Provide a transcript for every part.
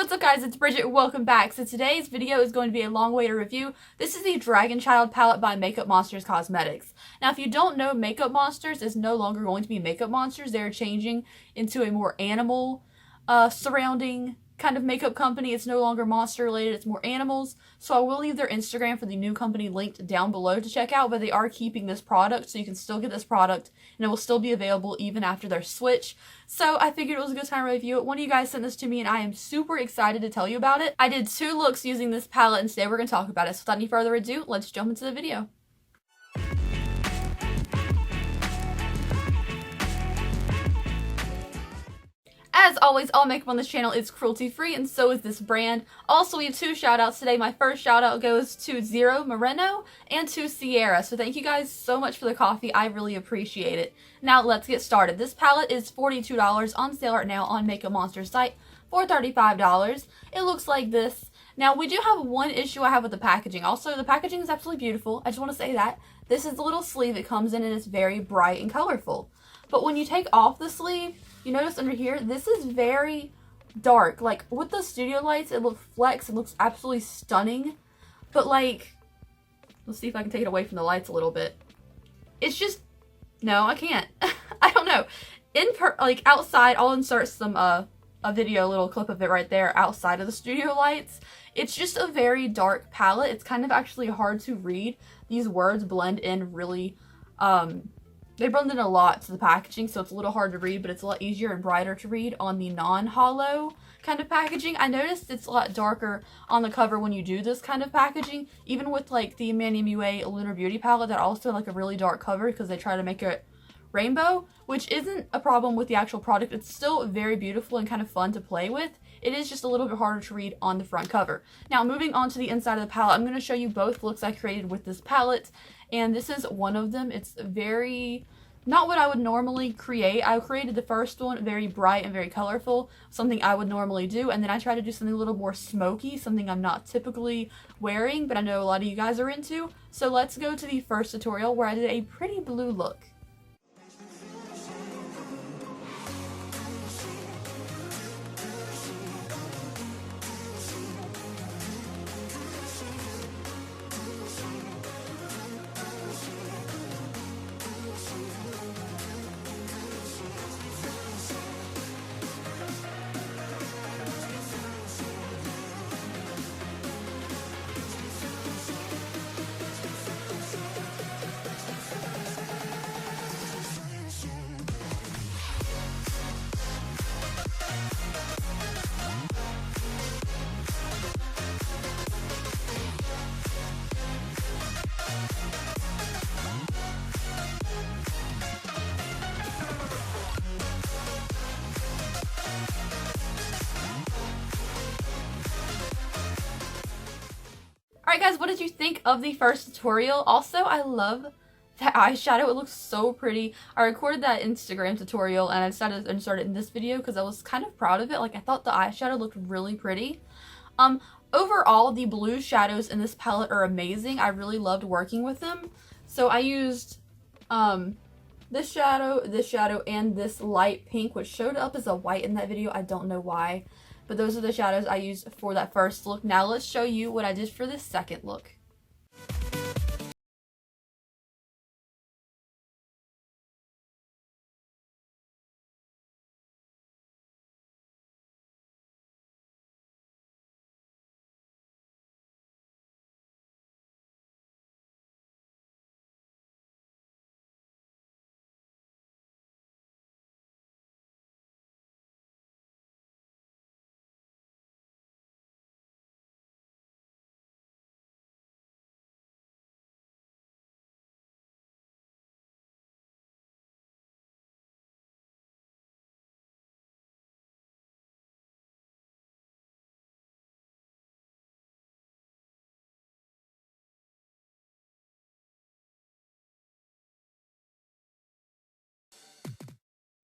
what's up guys, it's Bridget, welcome back. So today's video is going to be a long way to review. This is the Dragon Child palette by Makeup Monsters Cosmetics. Now if you don't know, Makeup Monsters is no longer going to be Makeup Monsters. They're changing into a more animal surrounding kind of makeup company. It's no longer monster related, it's more animals. So I will leave their Instagram for the new company linked down below to check out, but they are keeping this product, so you can still get this product and it will still be available even after their switch. So I figured it was a good time to review it. One of you guys sent this to me and I am super excited to tell you about it. I did 2 looks using this palette and today we're going to talk about it. So without any further ado, let's jump into the video. As always, all makeup on this channel is cruelty-free, and so is this brand. Also, we have 2 shout-outs today. My first shout-out goes to Zero Moreno and to Sierra. So thank you guys so much for the coffee. I really appreciate it. Now, let's get started. This palette is $42 on sale right now on Makeup Monster's site for $35. It looks like this. Now, we do have one issue I have with the packaging. Also, the packaging is absolutely beautiful. I just want to say that. This is the little sleeve it comes in, and it's very bright and colorful. But when you take off the sleeve, you notice under here, this is very dark. Like, with the studio lights, it looks flex. It looks absolutely stunning. But, like, let's see if I can take it away from the lights a little bit. It's just, no, I can't. I don't know. Outside, I'll insert some, a video, a little clip of it right there outside of the studio lights. It's just a very dark palette. It's kind of actually hard to read. These words blend in really, they blend in a lot to the packaging, so it's a little hard to read, but it's a lot easier and brighter to read on the non-hollow kind of packaging. I noticed it's a lot darker on the cover when you do this kind of packaging, even with like the Manny MUA Lunar Beauty palette that also had like a really dark cover because they try to make it rainbow, which isn't a problem with the actual product. It's still very beautiful and kind of fun to play with. It is just a little bit harder to read on the front cover. Now, moving on to the inside of the palette, I'm going to show you both looks I created with this palette, and this is one of them. It's very, not what I would normally create. I created the first one very bright and very colorful, something I would normally do, and then I tried to do something a little more smoky, something I'm not typically wearing, but I know a lot of you guys are into. So let's go to the first tutorial where I did a pretty blue look. Alright guys, what did you think of the first tutorial? Also, I love that eyeshadow. It looks so pretty. I recorded that Instagram tutorial and I decided to insert it in this video because I was kind of proud of it. Like, I thought the eyeshadow looked really pretty. Overall, the blue shadows in this palette are amazing. I really loved working with them. So I used this shadow, and this light pink, which showed up as a white in that video. I don't know why. But those are the shadows I used for that first look. Now let's show you what I did for this second look.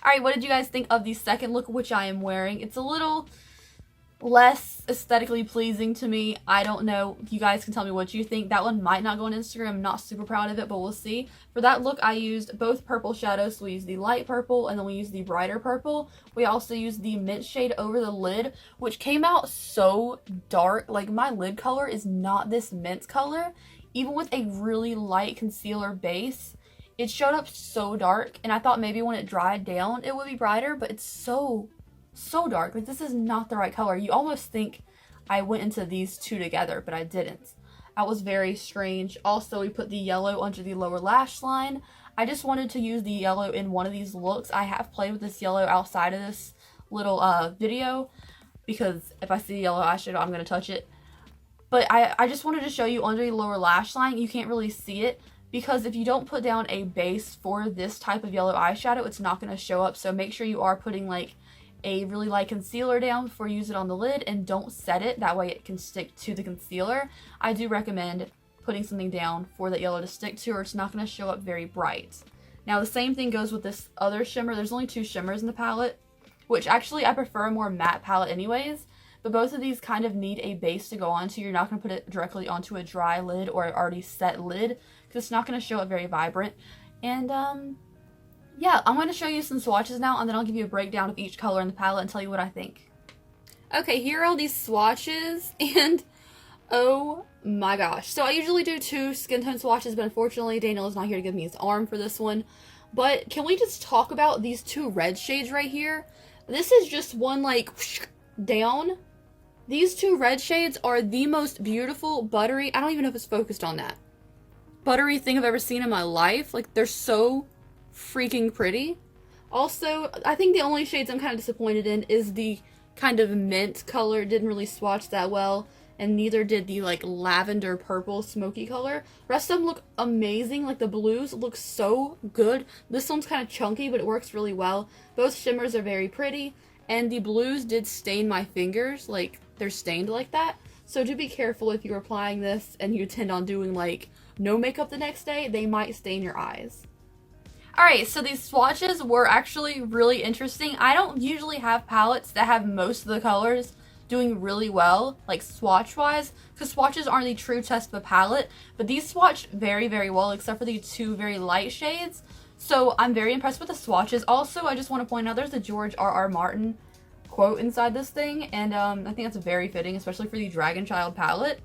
Alright, what did you guys think of the second look, which I am wearing? It's a little less aesthetically pleasing to me. I don't know. You guys can tell me what you think. That one might not go on Instagram. I'm not super proud of it, but we'll see. For that look, I used both purple shadows. So we used the light purple and then we used the brighter purple. We also used the mint shade over the lid, which came out so dark. Like, my lid color is not this mint color. Even with a really light concealer base, it showed up so dark, and I thought maybe when it dried down it would be brighter, but it's so dark. Like, this is not the right color. You almost think I went into these two together, but I didn't. That was very strange. Also, we put the yellow under the lower lash line. I just wanted to use the yellow in one of these looks. I have played with this yellow outside of this little video, because if I see yellow eyeshadow, I'm going to touch it. But I just wanted to show you under the lower lash line. You can't really see it, because if you don't put down a base for this type of yellow eyeshadow, it's not going to show up. So make sure you are putting like a really light concealer down before you use it on the lid, and don't set it. That way it can stick to the concealer. I do recommend putting something down for that yellow to stick to, or it's not going to show up very bright. Now the same thing goes with this other shimmer. There's only two shimmers in the palette, which actually I prefer a more matte palette anyways, but both of these kind of need a base to go onto. You're not going to put it directly onto a dry lid or an already set lid, because it's not going to show up very vibrant. And yeah, I'm going to show you some swatches now, and then I'll give you a breakdown of each color in the palette and tell you what I think. Okay, here are all these swatches, and oh my gosh. So I usually do 2 skin tone swatches, but unfortunately Daniel is not here to give me his arm for this one. But can we just talk about these 2 red shades right here? This is just one like down. These 2 red shades are the most beautiful, buttery, I don't even know if it's focused on that, buttery thing I've ever seen in my life. Like, they're so freaking pretty. Also, I think the only shades I'm kind of disappointed in is the kind of mint color. It didn't really swatch that well, and neither did the like lavender purple smoky color. Rest of them look amazing. Like, the blues look so good. This one's kind of chunky, but it works really well. Both shimmers are very pretty, and the blues did stain my fingers. Like, they're stained like that. So do be careful if you're applying this and you intend on doing like no makeup the next day. They might stain your eyes. Alright, so these swatches were actually really interesting. I don't usually have palettes that have most of the colors doing really well, like swatch-wise, because swatches aren't the true test of a palette, but these swatched very, very well, except for the 2 very light shades. So I'm very impressed with the swatches. Also, I just want to point out there's a George R.R. Martin quote inside this thing, and I think that's very fitting, especially for the Dragon Child palette.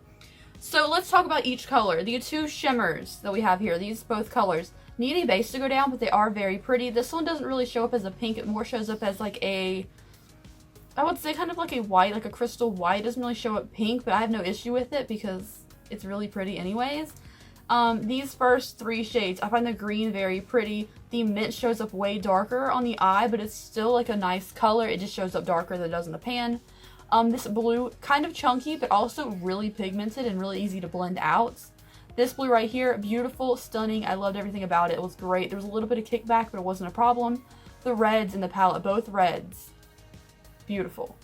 So let's talk about each color. The 2 shimmers that we have here, these both colors, need a base to go down, but they are very pretty. This one doesn't really show up as a pink. It more shows up as like a, I would say kind of like a white, like a crystal white. It doesn't really show up pink, but I have no issue with it because it's really pretty anyways. These first 3 shades, I find the green very pretty. The mint shows up way darker on the eye, but it's still like a nice color. It just shows up darker than it does in the pan. This blue, kind of chunky, but also really pigmented and really easy to blend out. This blue right here, beautiful, stunning. I loved everything about it. It was great. There was a little bit of kickback, but it wasn't a problem. The reds in the palette, both reds, beautiful.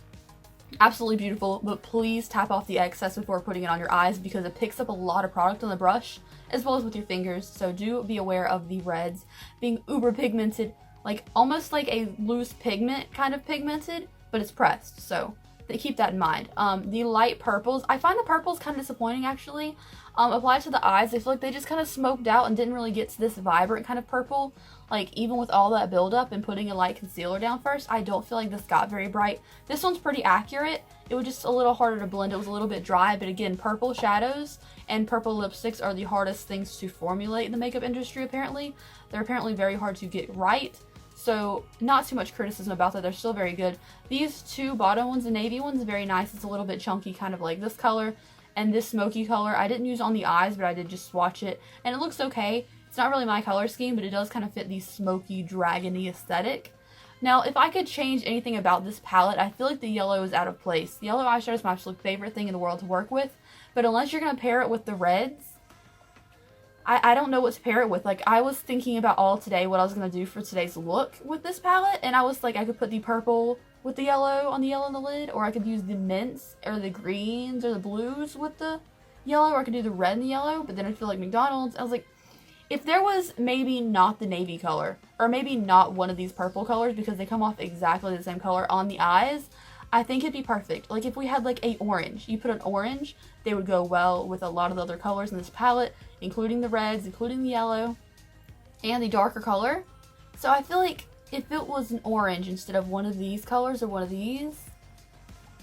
Absolutely beautiful, but please tap off the excess before putting it on your eyes, because it picks up a lot of product on the brush as well as with your fingers. So do be aware of the reds being uber pigmented, like almost like a loose pigment, kind of pigmented, but it's pressed. So keep that in mind. The light purples, I find the purples kind of disappointing actually. Applied to the eyes, I feel like they just kind of smoked out and didn't really get to this vibrant kind of purple. Like, even with all that buildup and putting a light concealer down first, I don't feel like this got very bright. This one's pretty accurate. It was just a little harder to blend. It was a little bit dry, but again, purple shadows and purple lipsticks are the hardest things to formulate in the makeup industry, apparently. They're apparently very hard to get right. So not too much criticism about that. They're still very good. These 2 bottom ones, the navy one's very nice. It's a little bit chunky, kind of like this color. And this smoky color, I didn't use on the eyes, but I did just swatch it. And it looks okay. It's not really my color scheme, but it does kind of fit the smoky, dragony aesthetic. Now, if I could change anything about this palette, I feel like the yellow is out of place. The yellow eyeshadow is my absolute favorite thing in the world to work with. But unless you're going to pair it with the reds, I don't know what to pair it with. Like, I was thinking about all today what I was going to do for today's look with this palette. And I was like, I could put the purple with the yellow on the lid, or I could use the mints or the greens or the blues with the yellow, or I could do the red and the yellow, but then I feel like McDonald's. I was like, if there was maybe not the navy color, or maybe not one of these purple colors, because they come off exactly the same color on the eyes, I think it'd be perfect. Like if we had like a orange, you put an orange, they would go well with a lot of the other colors in this palette, including the reds, including the yellow, and the darker color. So I feel like if it was an orange instead of one of these colors or one of these,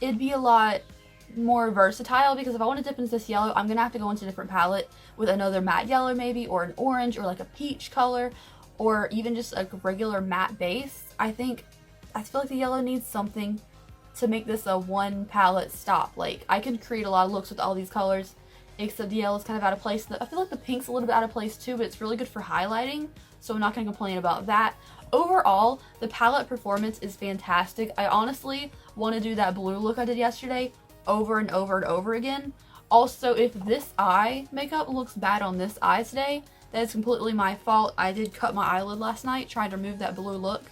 it'd be a lot more versatile, because if I want to dip into this yellow, I'm gonna have to go into a different palette with another matte yellow maybe, or an orange, or like a peach color, or even just a regular matte base. I feel like the yellow needs something to make this a one palette stop. Like I can create a lot of looks with all these colors, except the yellow's kind of out of place. I feel like the pink's a little bit out of place too, but it's really good for highlighting, so I'm not gonna complain about that. Overall, the palette performance is fantastic. I honestly want to do that blue look I did yesterday over and over and over again. Also, if this eye makeup looks bad on this eye today, that is completely my fault. I did cut my eyelid last night trying to remove that blue look.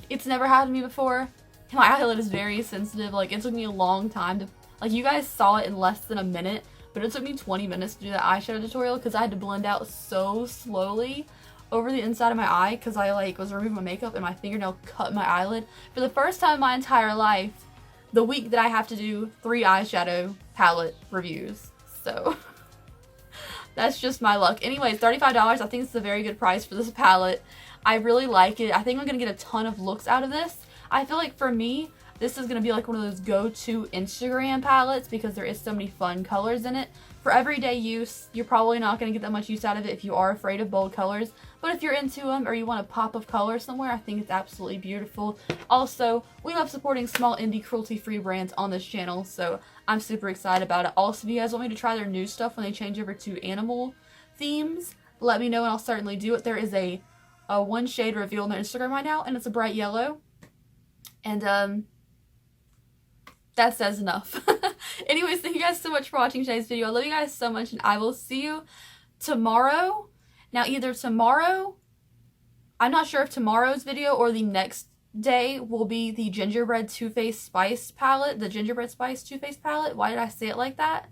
It's never happened to me before. My eyelid is very sensitive. Like it took me a long time to, like you guys saw it in less than a minute, but it took me 20 minutes to do that eyeshadow tutorial because I had to blend out so slowly over the inside of my eye because I like was removing my makeup and my fingernail cut my eyelid. For the first time in my entire life, the week that I have to do 3 eyeshadow palette reviews. So that's just my luck. Anyways, $35. I think it's a very good price for this palette. I really like it. I think I'm going to get a ton of looks out of this. I feel like for me, this is going to be like one of those go-to Instagram palettes because there is so many fun colors in it. For everyday use, you're probably not going to get that much use out of it if you are afraid of bold colors. But if you're into them or you want a pop of color somewhere, I think it's absolutely beautiful. Also, we love supporting small indie cruelty-free brands on this channel, so I'm super excited about it. Also, if you guys want me to try their new stuff when they change over to animal themes, let me know and I'll certainly do it. There is a one shade reveal on their Instagram right now, and it's a bright yellow. And that says enough. Anyways, thank you guys so much for watching today's video. I love you guys so much, and I will see you tomorrow. Now, either tomorrow, I'm not sure if tomorrow's video or the next day will be the gingerbread Too Faced Spice palette, the gingerbread spice Too Faced palette. Why did I say it like that?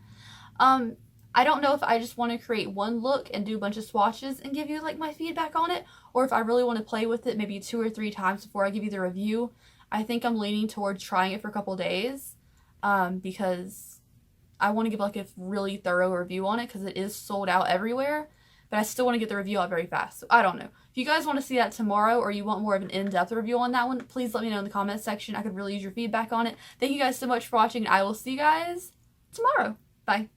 I don't know if I just want to create one look and do a bunch of swatches and give you like my feedback on it, or if I really want to play with it maybe 2 or 3 times before I give you the review. I think I'm leaning towards trying it for a couple days because I want to give like a really thorough review on it because it is sold out everywhere, but I still want to get the review out very fast. So I don't know. If you guys want to see that tomorrow or you want more of an in-depth review on that one, please let me know in the comments section. I could really use your feedback on it. Thank you guys so much for watching, and I will see you guys tomorrow. Bye.